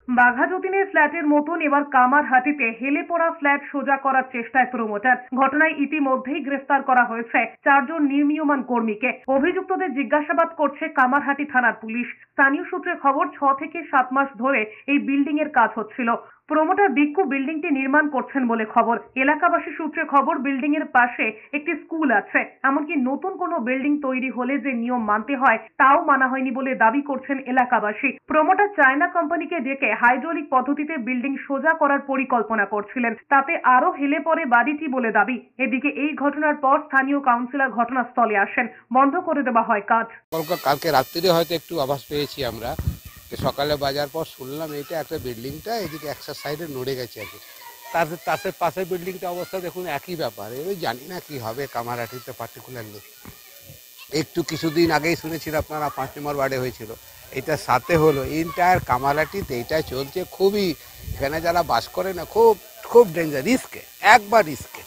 বাঘা যতীনের ফ্ল্যাটের মতন এবার কামারহাটিতে হেলে পড়া ফ্ল্যাট সোজা করার চেষ্টায় প্রমোটার। ঘটনায় ইতিমধ্যেই গ্রেফতার করা হয়েছে 4 জন নির্মীয়মান কর্মীকে। অভিযুক্তদের জিজ্ঞাসাবাদ করছে কামারহাটি থানার পুলিশ। স্থানীয় সূত্রে খবর, 6 থেকে 7 মাস ধরে এই বিল্ডিং এর কাজ হচ্ছিল। প্রমোটার বিক্কু বিল্ডিংটি নির্মাণ করছেন বলে খবর। এলাকাবাসী সূত্রে খবর, বিল্ডিং এর পাশে একটি স্কুল আছে। এমনকি নতুন কোনো বিল্ডিং তৈরি হলে যে নিয়ম মানতে হয় তাও মানা হয়নি বলে দাবি করছেন এলাকাবাসী। প্রমোটার চায়না কোম্পানিকে ডেকে হাইড্রোলিক পদ্ধতিতে বিল্ডিং সোজা করার পরিকল্পনা করছিলেন, তাতে আরো হেলে পড়ে বাড়িটি বলে দাবি। এদিকে এই ঘটনার পর স্থানীয় কাউন্সিলর ঘটনাস্থলে আসেন, বন্ধ করে দেওয়া হয় কাজ। কালকে রাত্রিরে হয়তো একটু আভাস পেয়েছি আমরা, সকালে বাজার পর শুনলাম এটা একটা বিল্ডিংটা এদিকে একটা সাইডে নড়ে গেছে আর কি। তার পাশের বিল্ডিংটা অবস্থা দেখুন একই ব্যাপার। এবার জানি না কি হবে কামারহাটিতে পার্টিকুলারলি। একটু কিছুদিন আগেই শুনেছিলাম আপনারা 5 নম্বর ওয়ার্ডে হয়েছিল, এটা সাথে হলো। এন্টায়ার কামারহাটিতে এটা চলছে। খুবই এখানে যারা বাস করে না, খুব খুব ডেঞ্জার, রিস্কে, একবার রিস্কে।